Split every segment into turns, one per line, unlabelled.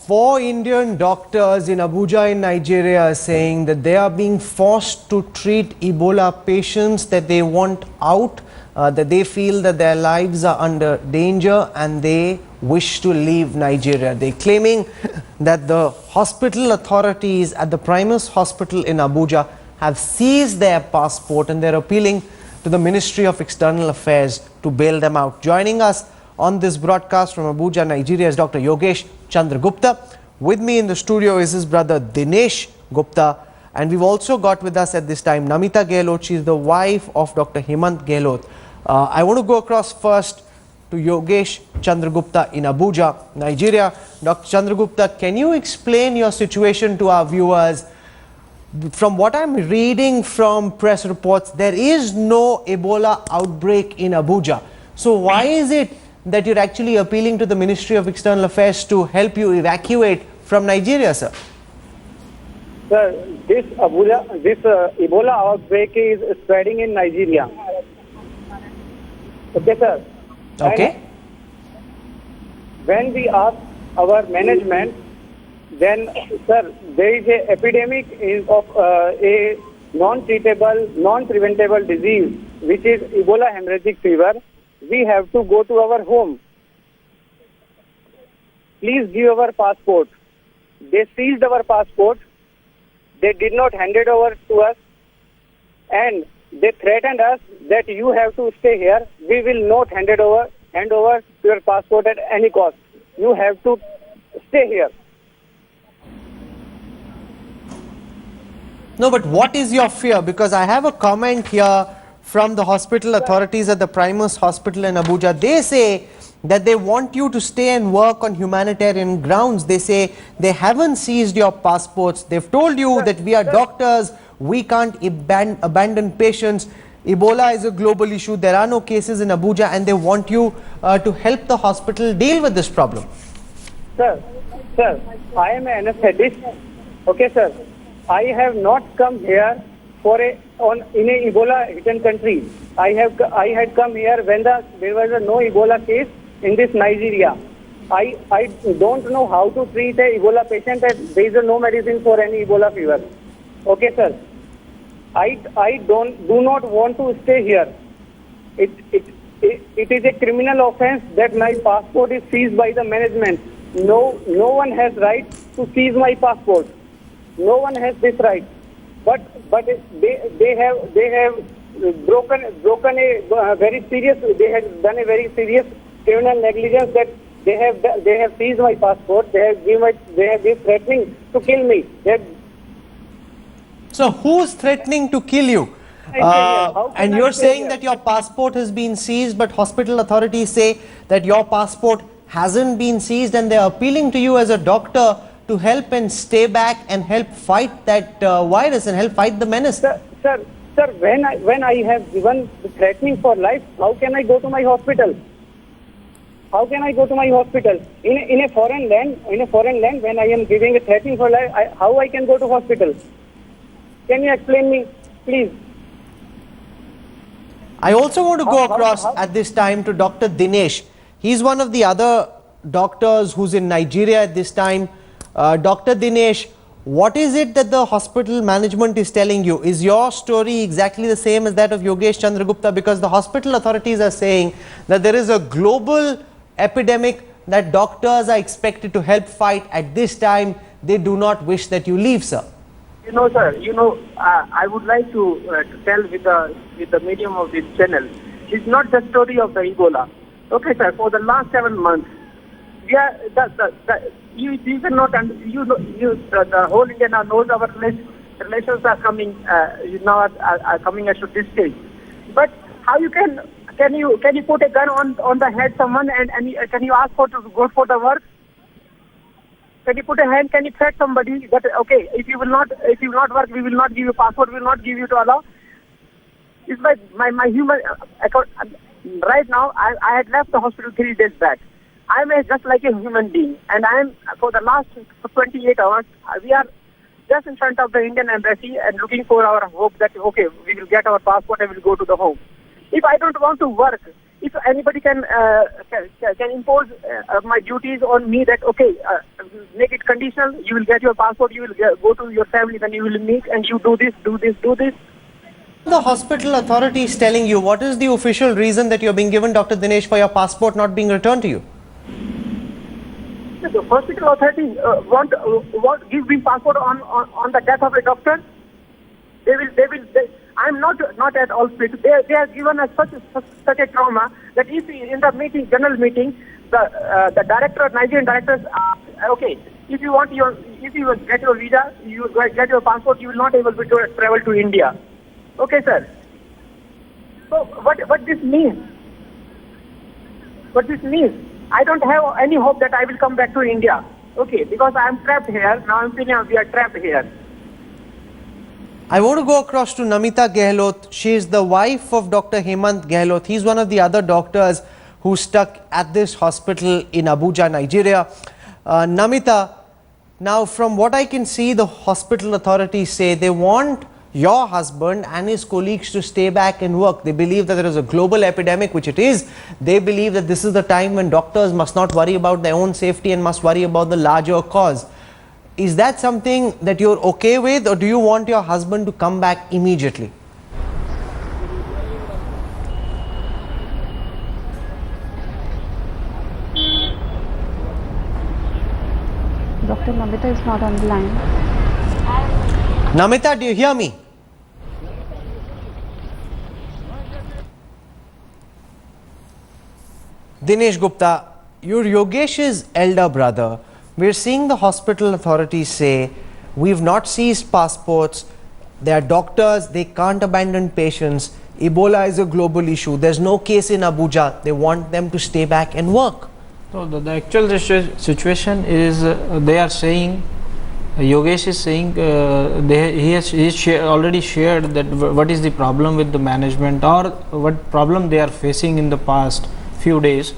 Four Indian doctors in Abuja in Nigeria are saying that they are being forced to treat Ebola patients that they want out, that they feel that their lives are under danger and they wish to leave Nigeria. They're claiming that the hospital authorities at the Primus Hospital in Abuja have seized their passport and they're appealing to the Ministry of External Affairs to bail them out. Joining us on this broadcast from Abuja, Nigeria is Dr. Yogesh Chandragupta. With me in the studio is his brother Dinesh Gupta, and we've also got with us at this time Namitha Gehlot. She is the wife of Dr. Hemant Gehlot. I want to go across first to Yogesh Chandragupta in Abuja, Nigeria. Dr. Chandragupta, can you explain your situation to our viewers? From what I'm reading from press reports, there is no Ebola outbreak in Abuja. So why is it that you're actually appealing to the Ministry of External Affairs to help you evacuate from Nigeria, sir?
Sir, this Ebola outbreak is spreading in Nigeria. Okay, sir.
Okay.
And when we ask our management, then, sir, there is an epidemic of a non-treatable, non-preventable disease, which is Ebola hemorrhagic fever. We have to go to our home. Please give our passport. They seized our passport. They did not hand it over to us. And they threatened us that you have to stay here. We will not hand over your passport at any cost. You have to stay here.
No, but what is your fear? Because I have a comment here from the hospital authorities at the Primus Hospital in Abuja. They say that they want you to stay and work on humanitarian grounds. They say they haven't seized your passports. They've told you that we are doctors, we can't abandon patients. Ebola is a global issue. There are no cases in Abuja and they want you to help the hospital deal with this problem.
Sir, I am an anesthetist. Okay, sir. I have not come here in a Ebola hidden country. I had come here when there was no Ebola case in this Nigeria. I don't know how to treat a Ebola patient, and there is no medicine for any Ebola fever. Okay, sir. I do not want to stay here. It is a criminal offense that my passport is seized by the management. No one has right to seize my passport. No one has this right. But they have broken a very serious. They have done a very serious criminal negligence that they have seized my passport. They have been threatening to kill me.
So who's threatening to kill you? And you're saying that your passport has been seized, but hospital authorities say that your passport hasn't been seized, and they're appealing to you as a doctor to help and stay back and help fight that virus and help fight the menace.
Sir, when I have given threatening for life, how can I go to my hospital? How can I go to my hospital in a foreign land? In a foreign land, when I am giving a threatening for life, how I can go to hospital? Can you explain me, please?
I also want to go across at this time to Dr. Dinesh. He's one of the other doctors who's in Nigeria at this time. Dr. Dinesh, what is it that the hospital management is telling you? Is your story exactly the same as that of Yogesh Chandragupta? Because the hospital authorities are saying that there is a global epidemic that doctors are expected to help fight. At this time, they do not wish that you leave, sir.
Sir, I would like to tell with the medium of this channel, it's not the story of the Ebola. Okay, sir, for the last 7 months, we are you cannot, the whole India now knows our relations are coming are coming at this stage. But how you can you put a gun on the head someone and can you ask for to go for the work? Can you put a hand? Can you threat somebody that okay, if you will not work, we will not give you passport, we will not give you to allow? It's like my human account. Right now, I had left the hospital 3 days back. I am just like a human being, and I am for the last 28 hours. We are just in front of the Indian embassy and looking for our hope that okay, we will get our passport and we will go to the home. If I don't want to work, if anybody can impose my duties on me that, okay, make it conditional, you will get your passport, you will go to your family, then you will meet, and you do this, do this, do this.
The hospital authority is telling you, what is the official reason that you're being given, Dr. Dinesh, for your passport not being returned to you?
The hospital authority want give me passport on the death of a doctor. I'm not at all fit. They have given us such a trauma that if in the general meeting, the Nigerian directors ask, okay, if you get your visa, you get your passport, you will not able to travel to India. Okay, sir. So what this means? What this means? I don't have any hope that I will come back to India. Okay, because I am trapped here. Now I'm feeling we are trapped here.
I want to go across to Namitha Gehlot. She is the wife of Dr. Hemant Gehlot. He's one of the other doctors who's stuck at this hospital in Abuja, Nigeria. Namitha, now from what I can see, the hospital authorities say they want your husband and his colleagues to stay back and work. They believe that there is a global epidemic, which it is. They believe that this is the time when doctors must not worry about their own safety and must worry about the larger cause. Is that something that you're okay with, or do you want your husband to come back immediately?
Dr. Namitha is not on the line.
Namitha, do you hear me? Dinesh Gupta, you're Yogesh's elder brother. We're seeing the hospital authorities say, we've not seized passports, they are doctors, they can't abandon patients, Ebola is a global issue, there's no case in Abuja, they want them to stay back and work.
So the actual situation is, they are saying, Yogesh is saying, he has already shared that what is the problem with the management, or what problem they are facing in the past few days.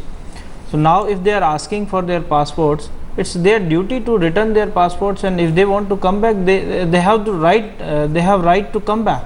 So now if they are asking for their passports, it's their duty to return their passports, and if they want to come back, they have the right, they have right to come back.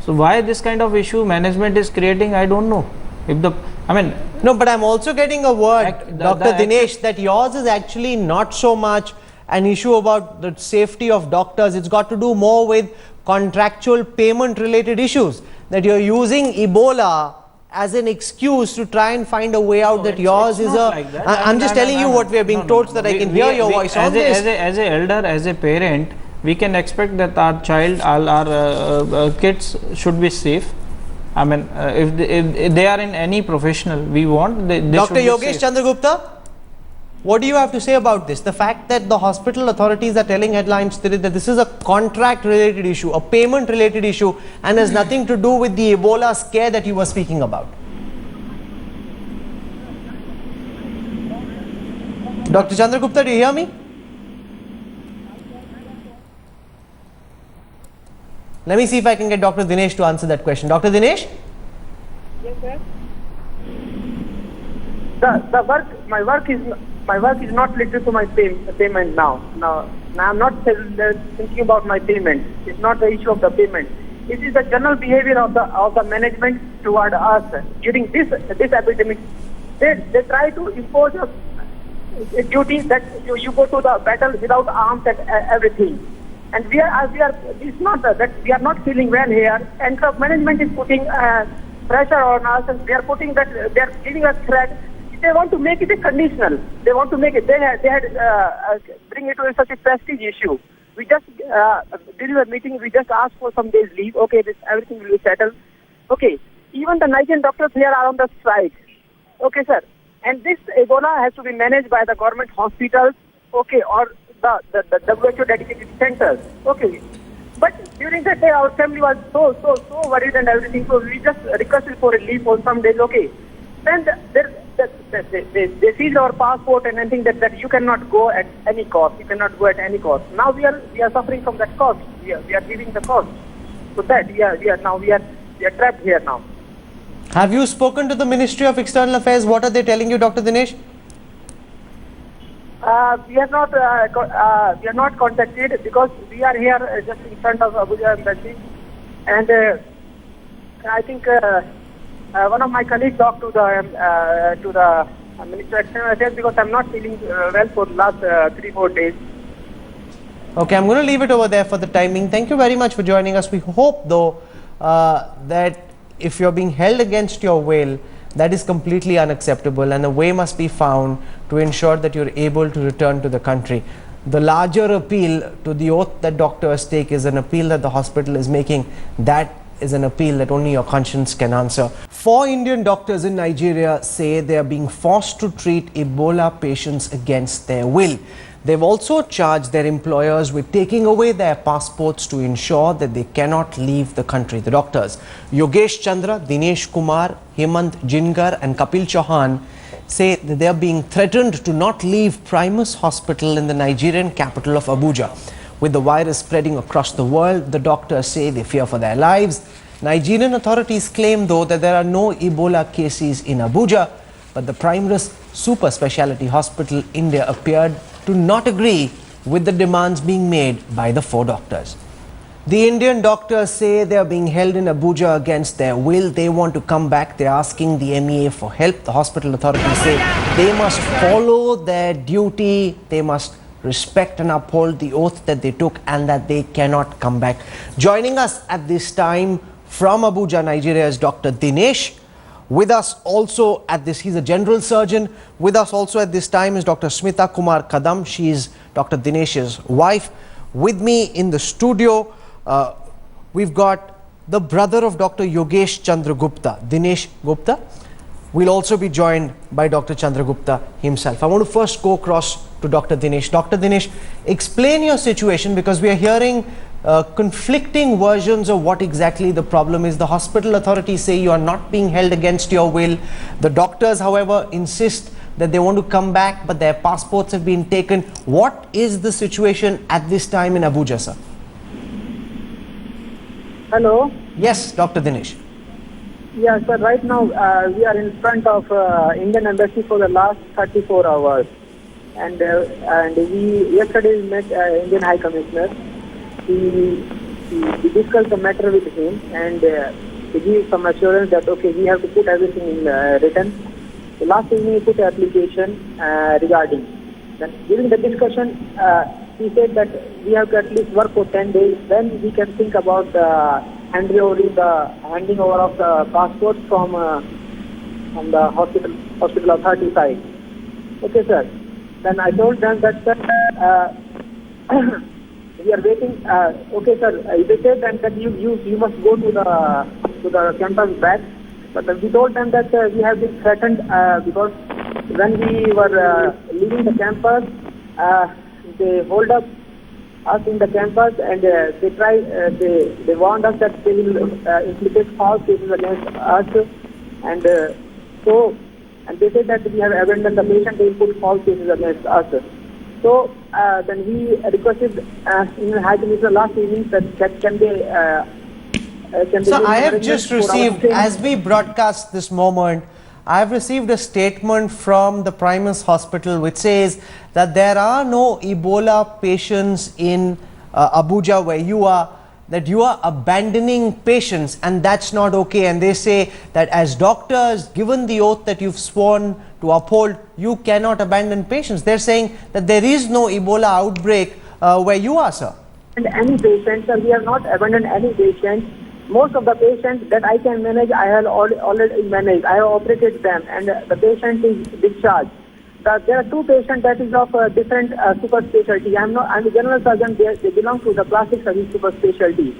So why this kind of issue management is creating, I don't know. If the, I mean,
no, but I'm also getting a word, Dr. Dinesh, that yours is actually not so much an issue about the safety of doctors. It's got to do more with contractual payment related issues, that you're using Ebola as an excuse to try and find a way out. That yours is a,
like that.
I'm just telling you what we are being told so that I can hear your voice on this.
As a elder, as a parent, we can expect that our child, all our kids should be safe. I mean, if they are in any professional, we want they
Dr.
should be
Yogesh
safe.
Chandragupta, what do you have to say about this? The fact that the hospital authorities are telling headlines today that this is a contract related issue, a payment related issue, and has nothing to do with the Ebola scare that you were speaking about. Dr. Chandragupta, do you hear me? Let me see if I can get Dr. Dinesh to answer that question. Dr. Dinesh?
Yes, sir. My work is not related to my payment now. Now I'm not thinking about my payment. It's not the issue of the payment. It is the general behavior of the management toward us during this epidemic. They try to impose a duty that you go to the battle without arms and everything. And we are. It's not that we are not feeling well here, and the management is putting pressure on us, and they are putting that they are giving us threat. They want to make it a conditional. They want to make it. They had bring it to such a prestige issue. We just during the meeting we just asked for some days leave. Okay, everything will be settled. Okay, even the Nigerian doctors here are on the strike. Okay, sir, and this Ebola has to be managed by the government hospitals. Okay, or the WHO dedicated centers. Okay, but during that day our family was so worried and everything. So we just requested for a leave for some days. Okay, then they seized our passport and anything that you cannot go at any cost. You cannot go at any cost. Now we are suffering from that cost. We are giving the cost. So that we are trapped here now.
Have you spoken to the Ministry of External Affairs? What are they telling you, Dr. Dinesh?
We are not contacted because we are here just in front of Abuja embassy, and I think one of my colleagues talked to the Minister of External Affairs because I'm not feeling well for the last 3-4 days.
Okay, I'm going to leave it over there for the timing. Thank you very much for joining us. We hope, though, that if you're being held against your will, that is completely unacceptable, and a way must be found to ensure that you're able to return to the country. The larger appeal to the oath that doctors take is an appeal that the hospital is making. That is an appeal that only your conscience can answer. 4 Indian doctors in Nigeria say they are being forced to treat Ebola patients against their will. They've also charged their employers with taking away their passports to ensure that they cannot leave the country. The doctors, Yogesh Chandra, Dinesh Kumar, Hemant Jingar and Kapil Chauhan, say that they are being threatened to not leave Primus Hospital in the Nigerian capital of Abuja. With the virus spreading across the world, the doctors say they fear for their lives. Nigerian authorities claim, though, that there are no Ebola cases in Abuja, but the Primus Super Speciality Hospital, India, appeared to not agree with the demands being made by the 4 doctors. The Indian doctors say they are being held in Abuja against their will. They want to come back. They're asking the MEA for help. The hospital authorities say they must follow their duty. They must respect and uphold the oath that they took, and that they cannot come back. Joining us at this time from Abuja, Nigeria, is Dr. Dinesh. With us also at this, he's a general surgeon. With us also at this time is Dr. Smita Kumar Kadam. She is Dr. Dinesh's wife. With me in the studio, we've got the brother of Dr. Yogesh Chandragupta, Dinesh Gupta. We'll also be joined by Dr. Chandragupta himself. I want to first go across to Dr. Dinesh. Dr. Dinesh, explain your situation, because we are hearing conflicting versions of what exactly the problem is. The hospital authorities say you are not being held against your will. The doctors, however, insist that they want to come back, but their passports have been taken. What is the situation at this time in Abuja, sir?
Hello.
Yes, Dr. Dinesh.
Yeah, sir. Right now we are in front of Indian Embassy for the last 34 hours, and we yesterday we met Indian High Commissioner. We discussed the matter with him, and he gave some assurance that okay, we have to put everything in written. So last evening we put an application regarding. Then during the discussion, he said that we have to at least work for 10 days. Then we can think about handing over of the passport from the hospital authority side. Okay, sir. Then I told them that sir, we are waiting. Okay, sir. They said that you must go to the campus back. But we told them that we have been threatened because when we were leaving the campus, they hold up us in the campus, and they warned us that they will implicate false cases against us, and they said that we have abandoned the patient, they will put false cases against us. So then we requested in High Commissioner last evening that can they.
So I have just received, as we broadcast this moment, I have received a statement from the Primus Hospital which says that there are no Ebola patients in Abuja where you are, that you are abandoning patients, and that's not okay. And they say that as doctors, given the oath that you've sworn to uphold, you cannot abandon patients. They're saying that there is no Ebola outbreak where you are, sir.
And any patient, sir, we have not abandoned any patient. Most of the patients that I can manage, I have already managed. I have operated them, and the patient is discharged. There are 2 patients that is of different super specialty. I'm a general surgeon. They belong to the plastic surgery super specialty.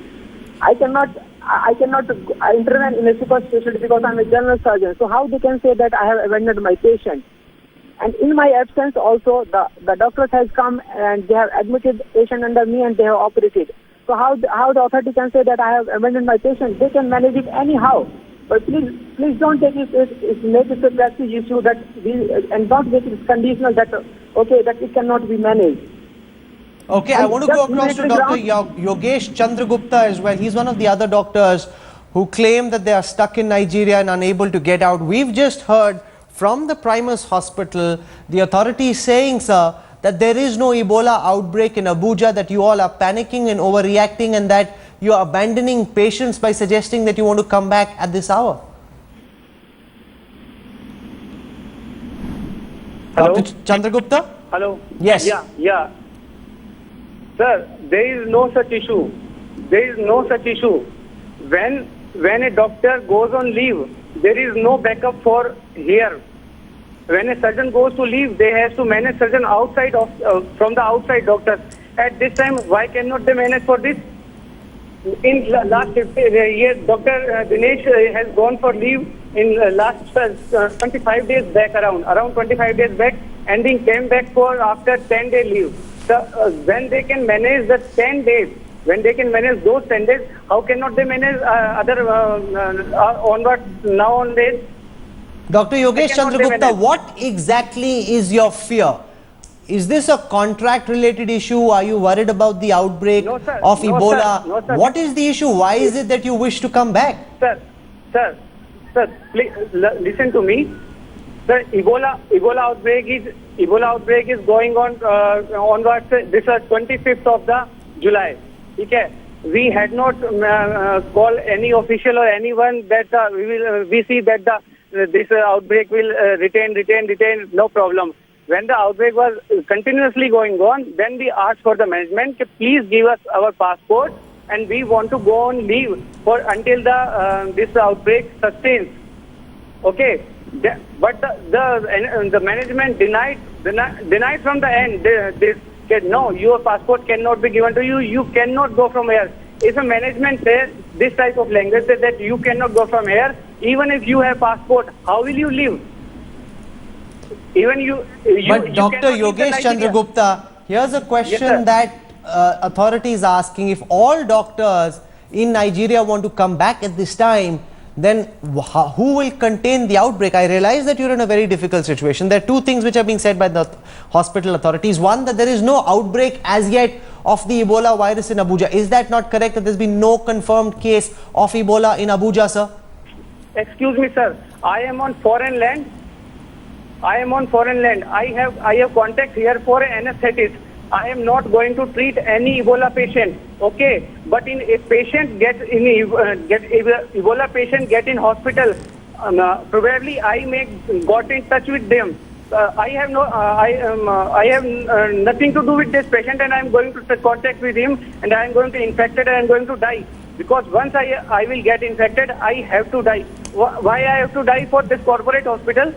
I cannot intervene in a super specialty because I'm a general surgeon. So how they can say that I have abandoned my patient? And in my absence also, the doctors has come and they have admitted patient under me and they have operated. So how the authority can say that I have abandoned my patient? They can manage it anyhow. But please don't take it make it a practice issue that and don't make it conditional that okay that it cannot be managed.
Okay, I want to go across to Dr. Yogesh Chandragupta as well. He's one of the other doctors who claim that they are stuck in Nigeria and unable to get out. We've just heard from the Primus Hospital, the authorities saying, sir, that there is no Ebola outbreak in Abuja, that you all are panicking and overreacting, and that you are abandoning patients by suggesting that you want to come back at this hour.
Hello?
Dr. Chandragupta?
Hello?
Yes.
Yeah. Sir, there is no such issue. There is no such issue. When a doctor goes on leave, there is no backup for here. When a surgeon goes to leave, they have to manage surgeon outside of from the outside doctors. At this time, why cannot they manage for this? In last year, Dr. Dinesh has gone for leave in last 25 days back around 25 days back, and he came back for after 10-day leave. So when they can manage the 10 days, when they can manage those 10 days, how cannot they manage other onward now on days?
Dr. Yogesh
cannot
Chandragupta,
manage.
what exactly is your fear? Is this a contract related issue? Are you worried about the outbreak
No, sir.
of
No,
Ebola?
sir. No, sir.
What is the issue? Why is it that you wish to come back?
Sir, please listen to me. The Ebola outbreak is going on onwards. This is 25th of the July. Okay. We had not called any official or anyone that we see that this outbreak will retain. No problem. When the outbreak was continuously going on, then we asked for the management to please give us our passport, and we want to go on leave for until this outbreak sustains. Okay, but the management denied from the end. They said no, your passport cannot be given to you. You cannot go from here. If a management says this type of language that you cannot go from here, even if you have passport, how will you live? Even you
But Dr.
cannot live the
Yogesh
life in here.
Chandragupta, here's a question
Yes, sir.
that authorities are asking. If all doctors in Nigeria want to come back at this time, then who will contain the outbreak? I realize that you're in a very difficult situation. There are two things which are being said by the hospital authorities. One, that there is no outbreak as yet of the Ebola virus in Abuja. Is that not correct, that there's been no confirmed case of Ebola in Abuja, sir?
Excuse me, sir. I am on foreign land. I have contact here for anesthetist. I am not going to treat any Ebola patient. Okay, but in a patient Ebola patient get in hospital, probably I may got in touch with them. I have nothing to do with this patient, and I am going to contact with him, and I am going to infected, and I am going to die. Because once I will get infected, I have to die. Why I have to die for this corporate hospital?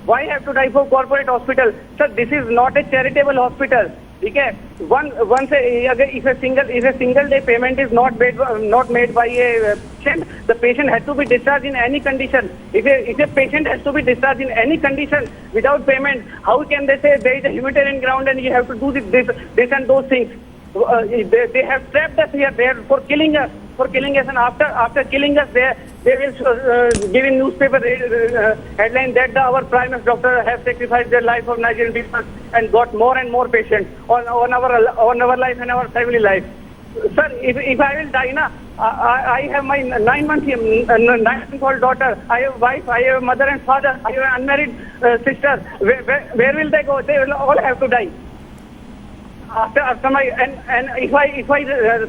Why have to die for corporate hospital? Sir, this is not a charitable hospital. Okay, if a single day payment is not made by a patient, the patient has to be discharged in any condition. If a patient has to be discharged in any condition without payment, how can they say there is a humanitarian ground and you have to do this and those things? They have trapped us here. They are for killing us, and after killing us, they will give in newspaper headline that our Prime Minister doctor has sacrificed their life of Nigerian people and got more and more patients on our life and our family life. Sir, if I will die, I have my 9-month-old daughter. I have a wife. I have a mother and father. I have an unmarried sister. Where will they go? They will all have to die. After my and if I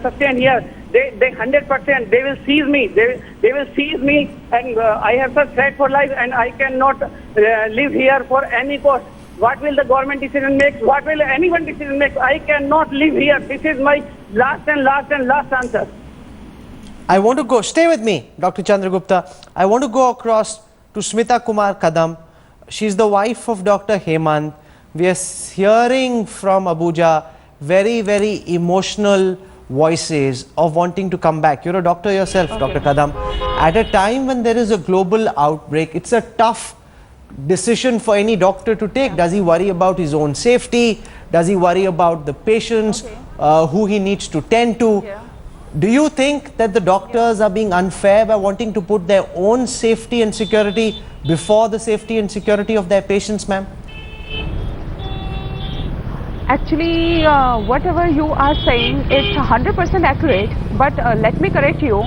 sustain here, they 100% they will seize me. They will seize me, and I have such threat for life, and I cannot live here for any cost. What will the government decision make? What will anyone decision make? I cannot live here. This is my last answer.
I want to go, stay with me, Dr. Chandragupta. I want to go across to Smita Kumar Kadam. She's the wife of Dr. Hemant. We are hearing from Abuja very, very emotional voices of wanting to come back. You're a doctor yourself, okay, Dr. Kadam. At a time when there is a global outbreak, it's a tough decision for any doctor to take. Does he worry about his own safety? Does he worry about the patients who he needs to tend to? Do you think that the doctors are being unfair by wanting to put their own safety and security before the safety and security of their patients, ma'am?
Actually, whatever you are saying is 100% accurate, but let me correct you.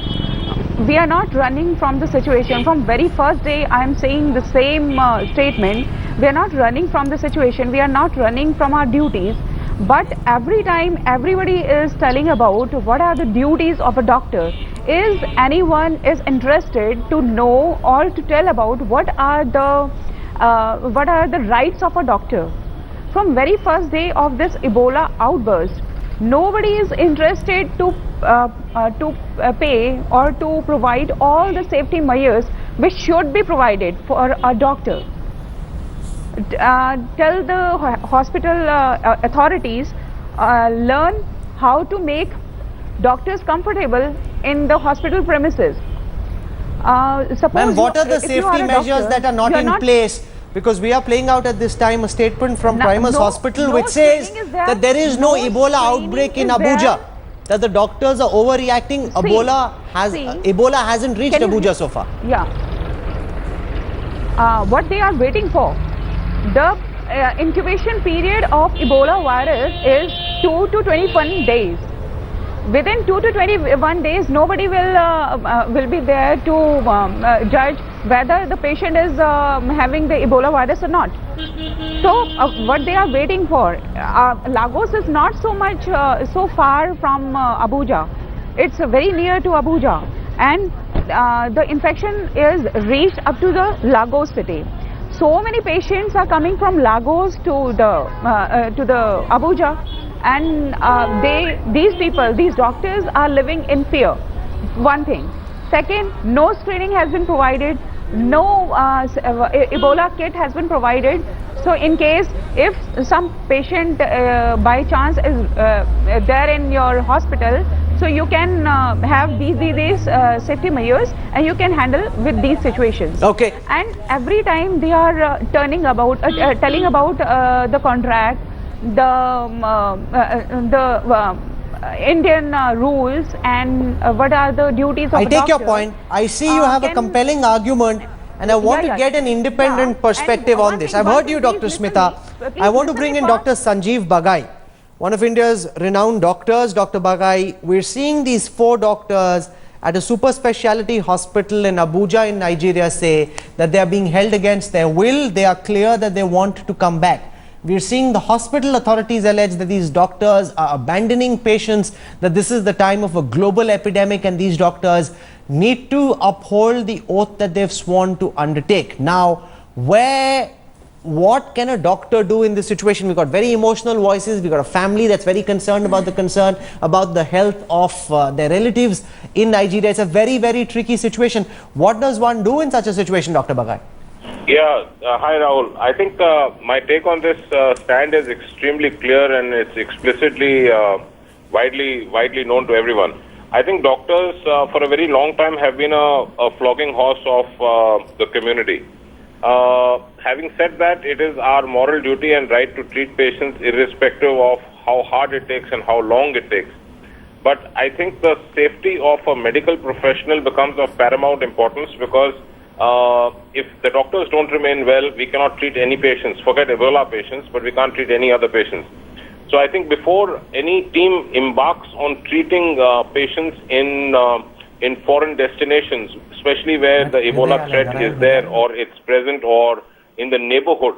We are not running from the situation. From very first day, I am saying the same statement. We are not running from the situation. We are not running from our duties. But every time everybody is telling about what are the duties of a doctor. Is anyone is interested to know or to tell about what are the what are the rights of a doctor. From very first day of this Ebola outburst, nobody is interested to pay or to provide all the safety measures which should be provided for a doctor. Tell the hospital authorities, learn how to make doctors comfortable in the hospital premises. Suppose
Ma'am, what are the
if you
safety
a
measures
doctor,
that are not
you're
in place? Because we are playing out at this time a statement from Primus Hospital which says that there is no Ebola outbreak in Abuja, that the doctors are overreacting. Ebola hasn't reached Abuja so far.
Yeah. What they are waiting for, the incubation period of Ebola virus is 2 to 21 days. Within 2 to 21 days, nobody will be there to judge whether the patient is having the Ebola virus or not. So, what they are waiting for, Lagos is not so much so far from Abuja. It's very near to Abuja, and the infection is reached up to the Lagos city. So many patients are coming from Lagos to the Abuja, and these doctors are living in fear. One thing. Second, no screening has been provided, no Ebola kit has been provided. So in case if some patient by chance is there in your hospital, so you can have these safety measures and you can handle with these situations.
Okay.
And every time they are telling about the contract, the Indian rules, and what are the duties of
I
a
take your
doctor.
point. I see you have a compelling argument, and I want to get an independent perspective on this. I've heard you, Dr. Smitha. I want to bring in Dr. Sanjeev Bagai, one of India's renowned doctors. Dr. Bagai, we're seeing these 4 doctors at a super specialty hospital in Abuja in Nigeria say that they are being held against their will. They are clear that they want to come back. We're seeing the hospital authorities allege that these doctors are abandoning patients, that this is the time of a global epidemic and these doctors need to uphold the oath that they've sworn to undertake. Now, what can a doctor do in this situation? We've got very emotional voices. We've got a family that's very concerned about the health of their relatives in Nigeria. It's a very, very tricky situation. What does one do in such a situation, Dr. Bagai?
Yeah, hi Rahul. I think my take on this stand is extremely clear and it's explicitly widely known to everyone. I think doctors for a very long time have been a flogging horse of the community. Having said that, it is our moral duty and right to treat patients irrespective of how hard it takes and how long it takes. But I think the safety of a medical professional becomes of paramount importance because if the doctors don't remain well, we cannot treat any patients. Forget Ebola patients, but we can't treat any other patients. So I think before any team embarks on treating patients in foreign destinations, especially where the Ebola threat is there or it's present or in the neighborhood,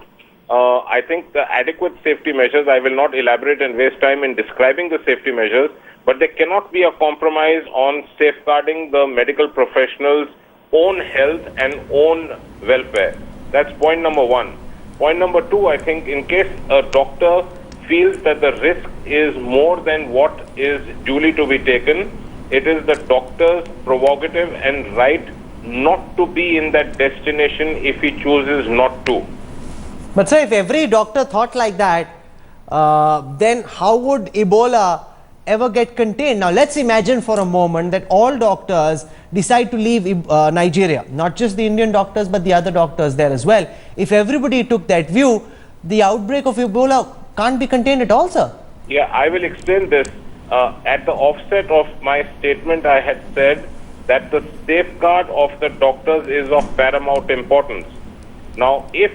I think the adequate safety measures, I will not elaborate and waste time in describing the safety measures, but there cannot be a compromise on safeguarding the medical professionals' own health and own welfare. That's point number 1. Point number 2, I think in case a doctor feels that the risk is more than what is duly to be taken, it is the doctor's prerogative and right not to be in that destination if he chooses not to.
But sir, if every doctor thought like that, then how would Ebola ever get contained? Now let's imagine for a moment that all doctors decide to leave Nigeria, not just the Indian doctors but the other doctors there as well. If everybody took that view, the outbreak of Ebola can't be contained at all, sir.
Yeah, I will explain this. At the offset of my statement, I had said that the safeguard of the doctors is of paramount importance. Now, if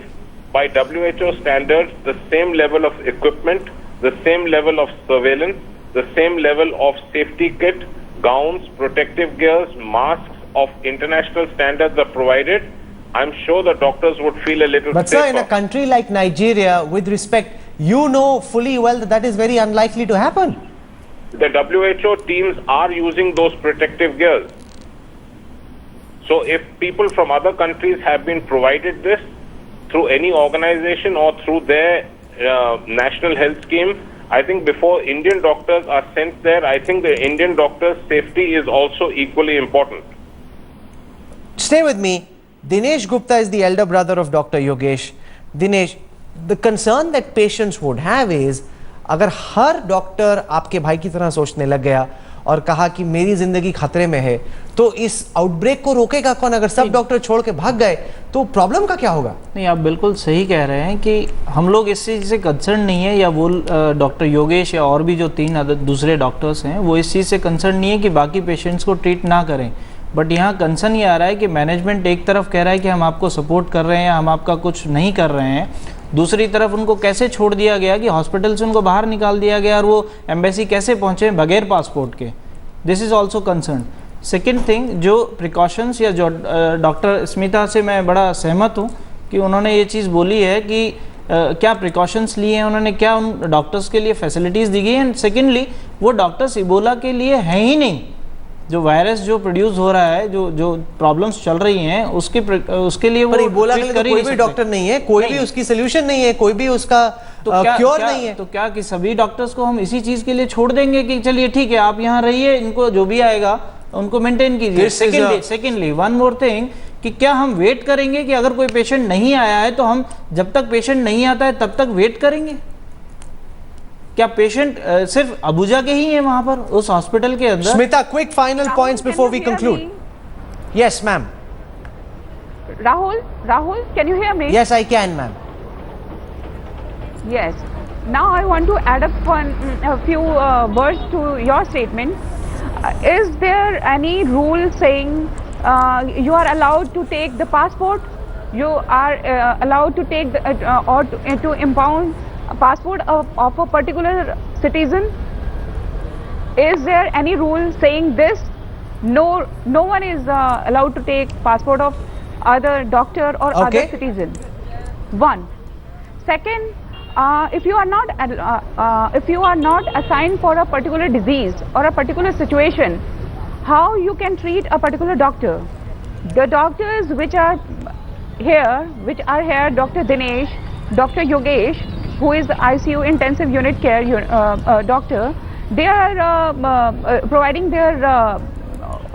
by WHO standards, the same level of equipment, the same level of surveillance, the same level of safety kit, gowns, protective gears, masks of international standards are provided, I'm sure the doctors would feel a little
But
safer.
sir, in a country like Nigeria, with respect, you know fully well that that is very unlikely to happen.
The WHO teams are using those protective gears. So if people from other countries have been provided this, through any organization or through their national health scheme. I think before Indian doctors are sent there, I think the Indian doctors' safety is also equally important.
Stay with me. Dinesh Gupta is the elder brother of Dr. Yogesh. Dinesh, the concern that patients would have is, अगर हर doctor आपके भाई की तरह सोचने लग गया और कहा कि मेरी जिंदगी खतरे में है, तो इस आउटब्रेक को रोकेगा कौन? अगर सब डॉक्टर छोड़ के भाग गए तो प्रॉब्लम का क्या होगा?
नहीं, आप बिल्कुल सही कह रहे हैं कि हम लोग इस चीज़ से कंसर्न नहीं है, या वो डॉक्टर योगेश या और भी जो 3 दूसरे डॉक्टर्स हैं वो इस चीज़ से कंसर्न नहीं है कि बाकी पेशेंट्स को ट्रीट ना करें। बट यहाँ कंसर्न ये आ रहा है कि मैनेजमेंट एक तरफ कह रहा है कि हम आपको सपोर्ट कर रहे हैं, हम आपका कुछ नहीं कर रहे हैं, दूसरी तरफ उनको कैसे छोड़ दिया गया कि हॉस्पिटल से उनको बाहर निकाल दिया गया और वो एम्बेसी कैसे पहुँचे बगैर पासपोर्ट के। This is also concern. Second thing, जो प्रिकॉशंस या जो डॉक्टर स्मिता से मैं बड़ा सहमत हूँ कि उन्होंने ये चीज़ बोली है कि क्या प्रिकॉशंस लिए हैं उन्होंने, क्या उन डॉक्टर्स के लिए फैसिलिटीज़ दी गई हैं। एंड सेकेंडली, वो डॉक्टर्स इबोला के लिए हैं ही नहीं। जो वायरस जो प्रोड्यूस हो रहा है, जो प्रॉब्लम्स चल रही हैं उसके लिए वो
इबोला के लिए तो कोई भी डॉक्टर नहीं है, कोई भी उसकी सोल्यूशन नहीं है, कोई भी उसका क्योर नहीं है।
तो क्या कि सभी डॉक्टर्स को हम इसी चीज के लिए छोड़ देंगे कि चलिए ठीक है आप यहाँ रहिए, इनको जो भी आएगा उनको मेंटेन कीजिए। सेकेंडली वन मोर थिंग, कि क्या हम वेट करेंगे कि अगर कोई पेशेंट नहीं आया है तो हम जब तक पेशेंट नहीं आता है तब तक वेट करेंगे? क्या पेशेंट सिर्फ अबुजा के ही हैं वहां पर उस हॉस्पिटल के अंदर?
Smita, quick final points before we conclude. Yes, ma'am.
Rahul, can you hear me?
Yes, I can, ma'am.
Yes. Now I want to add up a few words to your statement. Is there any rule saying you are allowed to take the passport? You are allowed to take or to impound a passport of a particular citizen? Is there any rule saying this? No one is allowed to take passport of other doctor or other citizen. One. Second, if you are not assigned for a particular disease or a particular situation, how you can treat a particular doctor? The doctors which are here, Dr. Dinesh, Dr. Yogesh, who is the ICU intensive unit care doctor, they are providing their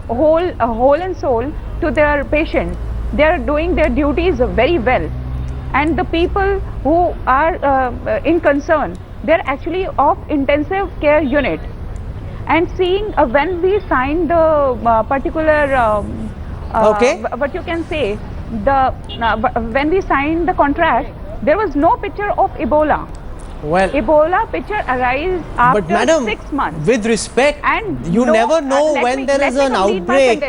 whole and soul to their patient. They are doing their duties very well, and the people who are in concern, they are actually of intensive care unit. And seeing when we signed the particular what you can say, when we signed the contract, there was no picture of Ebola.
Well,
Ebola picture arises after
but madam,
6 months.
With respect,
And
you never know when there is an outbreak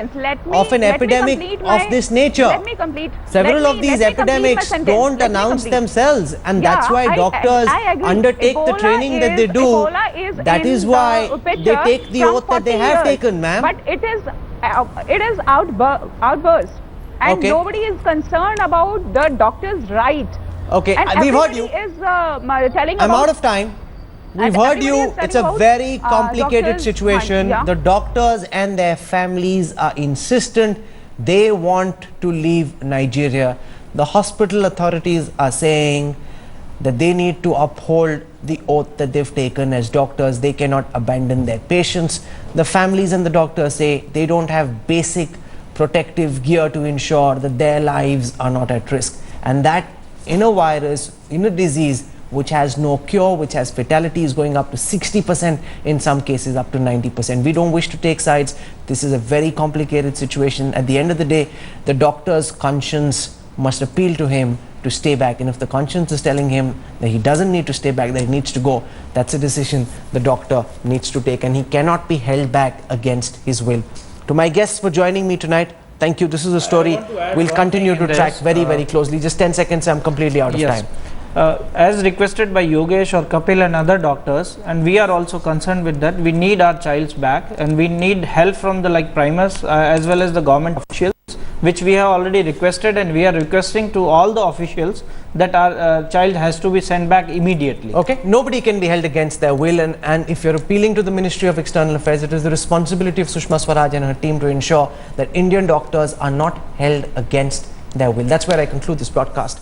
of an epidemic of this nature.
Let me complete.
Several of these epidemics don't announce themselves, and that's why doctors undertake the training that they do. That is why they take the oath that they have taken, ma'am.
But it is outburst, and nobody is concerned about the doctor's right.
Okay,
And
we've heard you.
Is telling
I'm
about
out of time. We've heard you. It's a very complicated situation. The doctors and their families are insistent. They want to leave Nigeria. The hospital authorities are saying that they need to uphold the oath that they've taken as doctors. They cannot abandon their patients. The families and the doctors say they don't have basic protective gear to ensure that their lives are not at risk. And that in a virus, in a disease which has no cure, which has fatalities going up to 60%, in some cases up to 90%. We don't wish to take sides. This is a very complicated situation. At the end of the day, the doctor's conscience must appeal to him to stay back. And if the conscience is telling him that he doesn't need to stay back, that he needs to go, that's a decision the doctor needs to take, and he cannot be held back against his will. To my guests for joining me tonight, thank you. This is a story we'll continue to track very closely. Just 10 seconds, I'm completely out of time.
As requested by Yogesh or Kapil and other doctors, and we are also concerned with that, we need our childs back, and we need help from the primus as well as the government officials, which we have already requested, and we are requesting to all the officials that our child has to be sent back immediately.
Okay, nobody can be held against their will, and if you're appealing to the Ministry of External Affairs, it is the responsibility of Sushma Swaraj and her team to ensure that Indian doctors are not held against their will. That's where I conclude this broadcast.